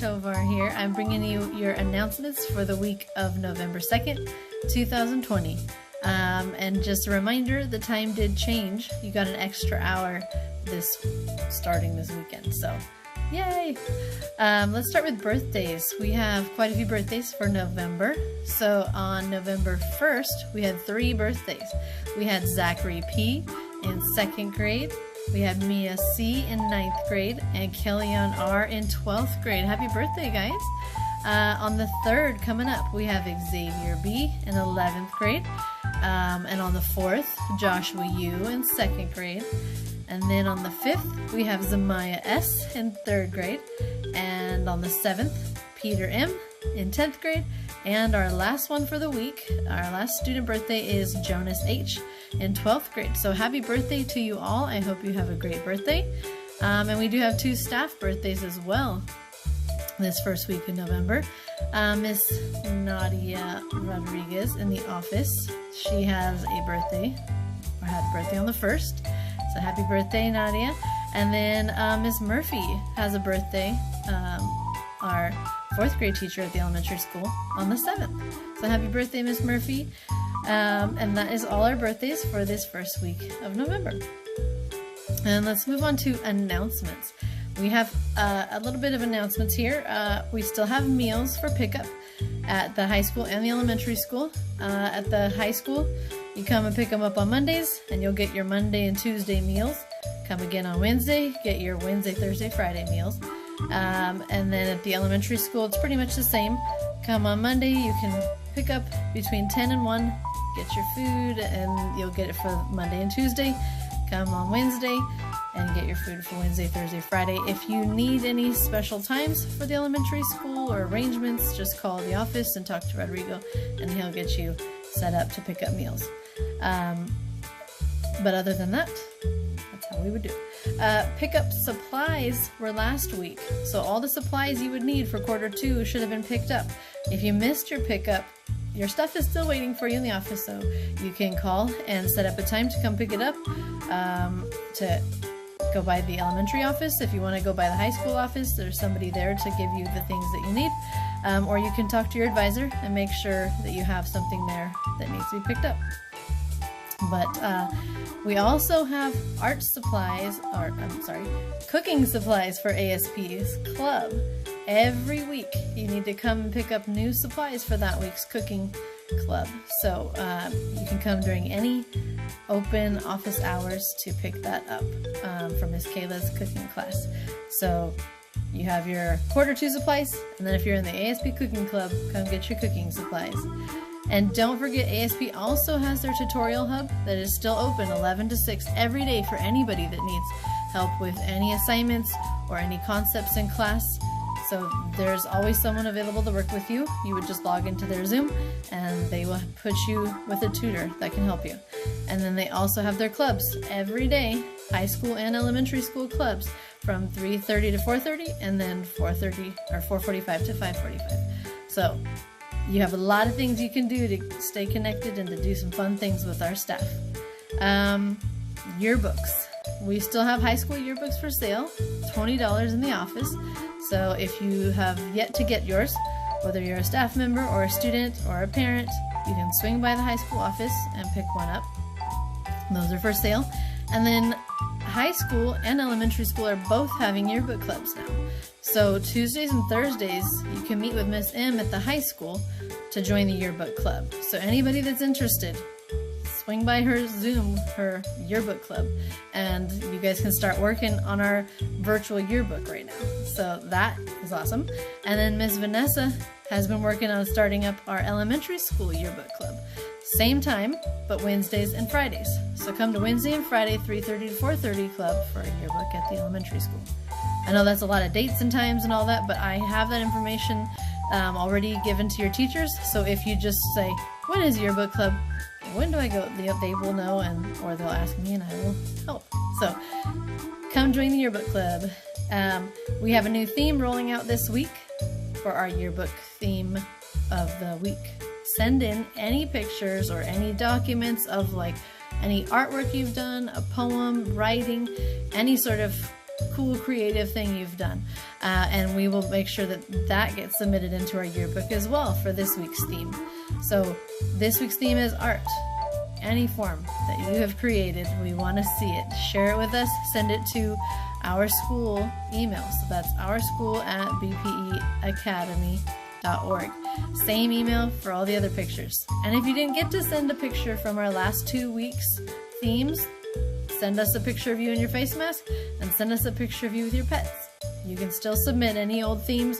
Tovar here. I'm bringing you your announcements for the week of November 2nd, 2020. And just a reminder, the time did change. You got an extra hour starting this weekend, so yay! Let's start with birthdays. We have quite a few birthdays for November. So on November 1st, we had 3 birthdays. We had Zachary P. in 2nd grade. We had Mia C. in 9th grade and Kellyanne R. in 12th grade. Happy birthday, guys. On the 3rd, coming up, we have Xavier B. in 11th grade. And on the 4th, Joshua U. in 2nd grade. And then on the 5th, we have Zamaya S. in 3rd grade. And on the 7th, Peter M. in 10th grade. And our last one for the week, our last student birthday is Jonas H. in 12th grade. So happy birthday to you all. I hope you have a great birthday. And we do have 2 staff birthdays as well this first week in November. Miss Nadia Rodriguez in the office. She has a birthday, or had a birthday on the 1st. So happy birthday, Nadia. And then Miss Murphy has a birthday, our 4th grade teacher at the elementary school, on the 7th. So happy birthday, Miss Murphy. And that is all our birthdays for this first week of November. And let's move on to announcements. We have a little bit of announcements here. We still have meals for pickup at the high school and the elementary school. At the high school, you come and pick them up on Mondays, and you'll get your Monday and Tuesday meals. Come again on Wednesday, get your Wednesday, Thursday, Friday meals. And then at the elementary school, it's pretty much the same. Come on Monday, you can pick up between 10 and 1, get your food, and you'll get it for Monday and Tuesday. Come on Wednesday and get your food for Wednesday, Thursday, Friday. If you need any special times for the elementary school or arrangements, just call the office and talk to Rodrigo, and he'll get you set up to pick up meals. But other than that, that's how we would do it. Pickup supplies were last week, so all the supplies you would need for quarter 2 should have been picked up. If you missed your pickup, your stuff is still waiting for you in the office, so you can call and set up a time to come pick it up. To go by the elementary office. If you want to go by the high school office, there's somebody there to give you the things that you need. Or you can talk to your advisor and make sure that you have something there that needs to be picked up. But we also have cooking supplies for ASP's club. Every week you need to come and pick up new supplies for that week's cooking club. So you can come during any open office hours to pick that up from Miss Kayla's cooking class. So you have your quarter 2 supplies, and then if you're in the ASP cooking club, come get your cooking supplies. And don't forget, ASP also has their tutorial hub that is still open 11 to 6 every day for anybody that needs help with any assignments or any concepts in class. So there's always someone available to work with you. You would just log into their Zoom and they will put you with a tutor that can help you. And then they also have their clubs every day, high school and elementary school clubs, from 3:30 to 4:30 and then 4:30 or 4:45 to 5:45. So you have a lot of things you can do to stay connected and to do some fun things with our staff. Yearbooks. We still have high school yearbooks for sale, $20 in the office. So if you have yet to get yours, whether you're a staff member or a student or a parent, you can swing by the high school office and pick one up. Those are for sale. And then high school and elementary school are both having yearbook clubs now. So Tuesdays and Thursdays, you can meet with Miss M at the high school to join the yearbook club. So anybody that's interested, swing by her Zoom, her yearbook club, and you guys can start working on our virtual yearbook right now. So that is awesome. And then Miss Vanessa has been working on starting up our elementary school yearbook club. Same time, but Wednesdays and Fridays. So come to Wednesday and Friday, 3:30 to 4:30 club for a yearbook at the elementary school. I know that's a lot of dates and times and all that, but I have that information already given to your teachers. So if you just say, when is yearbook club? When do I go? They will know, or they'll ask me and I will help. So come join the yearbook club. We have a new theme rolling out this week for our yearbook theme of the week. Send in any pictures or any documents of like any artwork you've done, a poem, writing, any sort of cool creative thing you've done, and we will make sure that that gets submitted into our yearbook as well for this week's theme. So this week's theme is art. Any form that you have created, we want to see it. Share it with us. Send it to our school email. So that's ourschool@bpeacademy.org. Same email for all the other pictures. And if you didn't get to send a picture from our last 2 weeks' themes, send us a picture of you in your face mask and send us a picture of you with your pets. You can still submit any old themes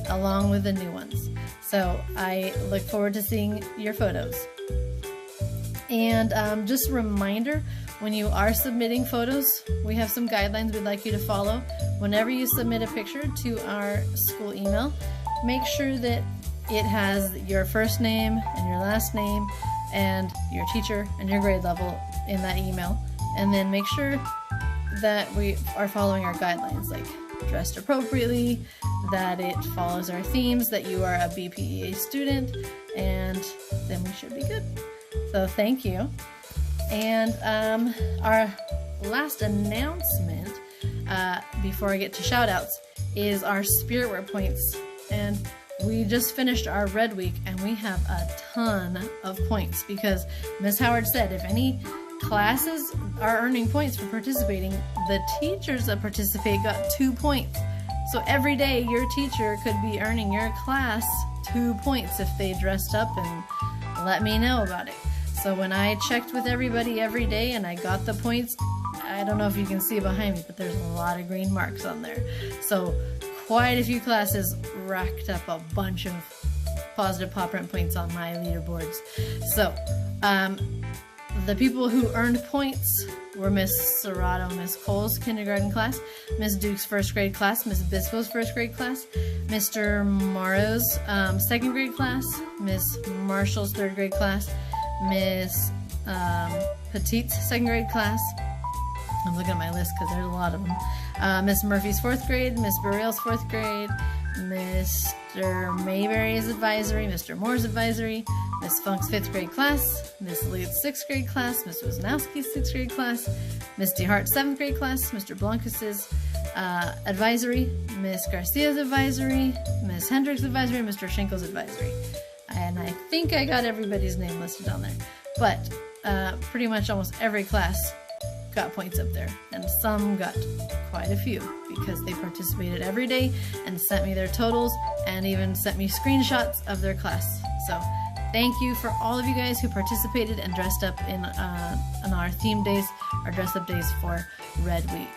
along with the new ones. So I look forward to seeing your photos. And just a reminder, when you are submitting photos, we have some guidelines we'd like you to follow. Whenever you submit a picture to our school email, make sure that it has your first name and your last name and your teacher and your grade level in that email. And then make sure that we are following our guidelines, like dressed appropriately, that it follows our themes, that you are a BPEA student, and then we should be good. So thank you. And our last announcement before I get to shout outs is our Spirit Wear points. And we just finished our Red Week and we have a ton of points because Ms. Howard said if any classes are earning points for participating, the teachers that participate got 2 points. So every day your teacher could be earning your class 2 points if they dressed up and let me know about it. So when I checked with everybody every day and I got the points, I don't know if you can see behind me, but there's a lot of green marks on there. So quite a few classes racked up a bunch of positive paw print points on my leaderboards. So the people who earned points were Miss Serrato, Miss Cole's kindergarten class, Miss Duke's first grade class, Miss Bisco's first grade class, Mr. Morrow's second grade class, Miss Marshall's third grade class, Miss Petite's second grade class. I'm looking at my list because there's a lot of them. Miss Murphy's fourth grade, Miss Burrell's fourth grade, Mr. Mayberry's advisory, Mr. Moore's advisory, Miss Funk's fifth grade class, Miss Lee's sixth grade class, Miss Wisnowski's sixth grade class, Miss DeHart's seventh grade class, Mr. Blancas's advisory, Miss Garcia's advisory, Miss Hendrick's advisory, Mr. Schenkel's advisory. And I think I got everybody's name listed on there. But pretty much almost every class got points up there. And some got quite a few because they participated every day and sent me their totals and even sent me screenshots of their class. So thank you for all of you guys who participated and dressed up in on our theme days, our dress up days for Red Week.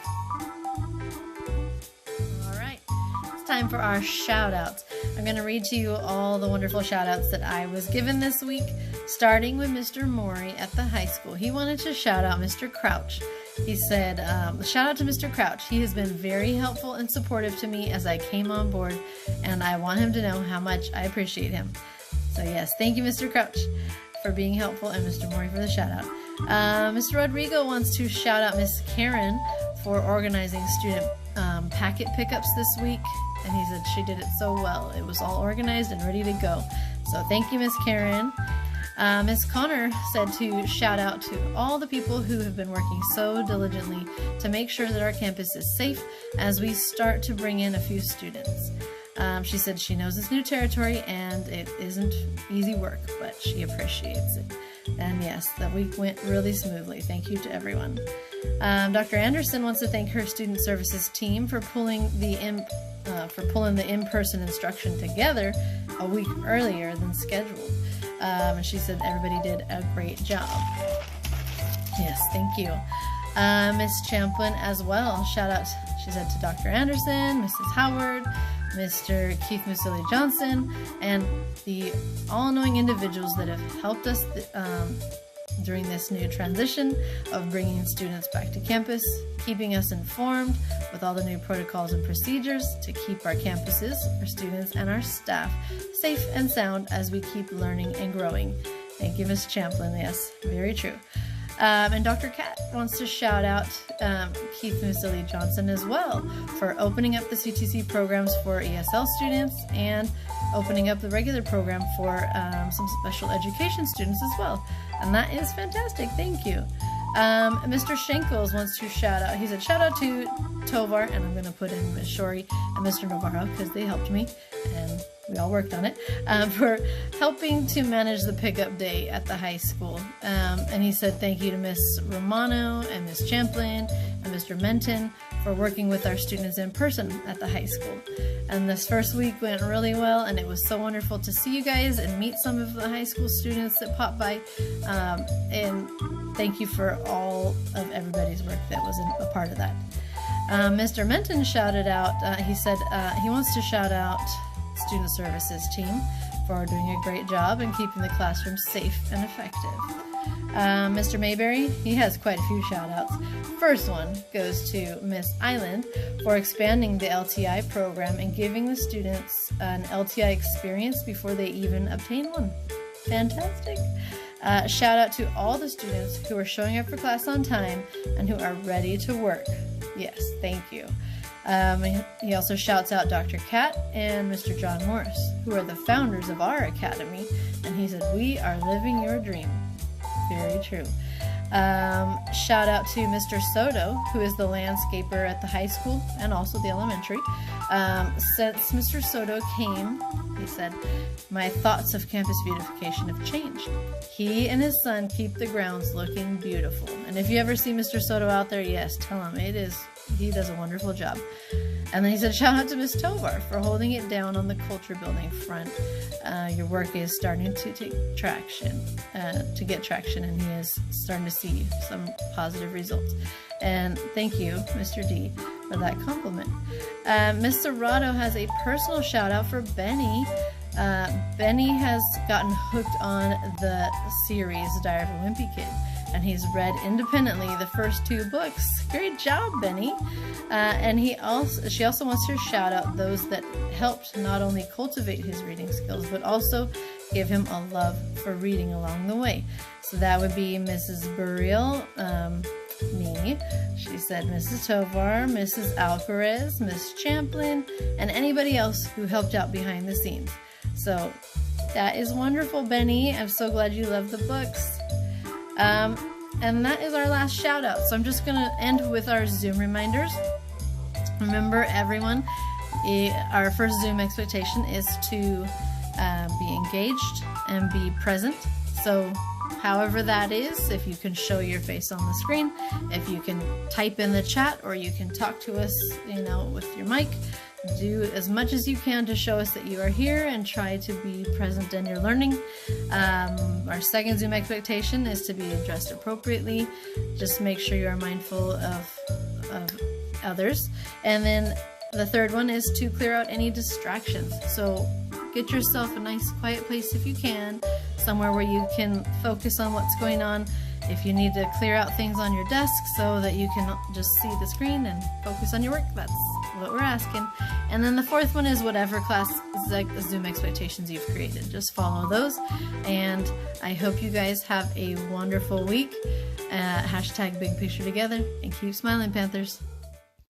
Time for our shout outs. I'm going to read to you all the wonderful shout outs that I was given this week, starting with Mr. Maury at the high school. He wanted to shout out Mr. Crouch. He said, shout out to Mr. Crouch. He has been very helpful and supportive to me as I came on board, and I want him to know how much I appreciate him. So yes, thank you, Mr. Crouch, for being helpful, and Mr. Maury for the shout out. Mr. Rodrigo wants to shout out Miss Karen for organizing student packet pickups this week. And he said she did it so well. It was all organized and ready to go. So thank you, Miss Karen. Miss Connor said to shout out to all the people who have been working so diligently to make sure that our campus is safe as we start to bring in a few students. She said she knows it's new territory and it isn't easy work, but she appreciates it. And yes, that week went really smoothly. Thank you to everyone. Dr. Anderson wants to thank her student services team for pulling the in-person instruction together a week earlier than scheduled. And she said everybody did a great job. Yes, thank you. Miss Champlin as well. Shout out, she said, to Dr. Anderson, Mrs. Howard, Mr. Keith Musili Johnson, and the all-knowing individuals that have helped us during this new transition of bringing students back to campus, keeping us informed with all the new protocols and procedures to keep our campuses, our students, and our staff safe and sound as we keep learning and growing. Thank you, Ms. Champlin. Yes, very true. And Dr. Cat wants to shout out Keith Musili Johnson as well for opening up the CTC programs for ESL students and opening up the regular program for some special education students as well. And that is fantastic. Thank you. Mr. Schenkels wants to shout out. He said, shout out to Tovar, and I'm going to put in Miss Shori and Mr. Navarro because they helped me, and we all worked on it, for helping to manage the pickup day at the high school. And he said thank you to Miss Romano and Miss Champlin and Mr. Menton for working with our students in person at the high school. And this first week went really well, and it was so wonderful to see you guys and meet some of the high school students that popped by. And thank you for all of everybody's work that was a part of that. Mr. Menton shouted out, he said he wants to shout out Student Services team for doing a great job and keeping the classroom safe and effective. Mr. Mayberry, he has quite a few shout outs. First one goes to Miss Island for expanding the LTI program and giving the students an LTI experience before they even obtain one. Fantastic. Shout out to all the students who are showing up for class on time and who are ready to work. Yes, thank you. He also shouts out Dr. Kat and Mr. John Morris, who are the founders of our academy, and he said, we are living your dream. Very true. Shout out to Mr. Soto, who is the landscaper at the high school and also the elementary. Since Mr. Soto came, he said, my thoughts of campus beautification have changed. He and his son keep the grounds looking beautiful. And if you ever see Mr. Soto out there, yes, tell him he does a wonderful job. And then he said, shout out to Miss Tovar for holding it down on the culture building front. Your work is starting to get traction, and he is starting to see some positive results. And thank you, Mr. D, for that compliment. Miss Serrato has a personal shout out for Benny. Benny has gotten hooked on the series Diary of a Wimpy Kid, and he's read independently the first 2 books. Great job, Benny. And she also wants to shout out those that helped not only cultivate his reading skills, but also give him a love for reading along the way. So that would be Mrs. Burial, me. She said Mrs. Tovar, Mrs. Alcarez, Miss Champlin, and anybody else who helped out behind the scenes. So that is wonderful, Benny. I'm so glad you love the books. And that is our last shout out. So I'm just going to end with our Zoom reminders. Remember, everyone, our first Zoom expectation is to be engaged and be present. So however that is, if you can show your face on the screen, if you can type in the chat, or you can talk to us, with your mic, do as much as you can to show us that you are here and try to be present in your learning. Our second Zoom expectation is to be addressed appropriately. Just make sure you are mindful of others. And then the third one is to clear out any distractions. So get yourself a nice quiet place if you can, somewhere where you can focus on what's going on. If you need to clear out things on your desk so that you can just see the screen and focus on your work, that's what we're asking. And then the fourth one is whatever class Zoom expectations you've created. Just follow those. And I hope you guys have a wonderful week. Hashtag Big Picture Together, and keep smiling, Panthers.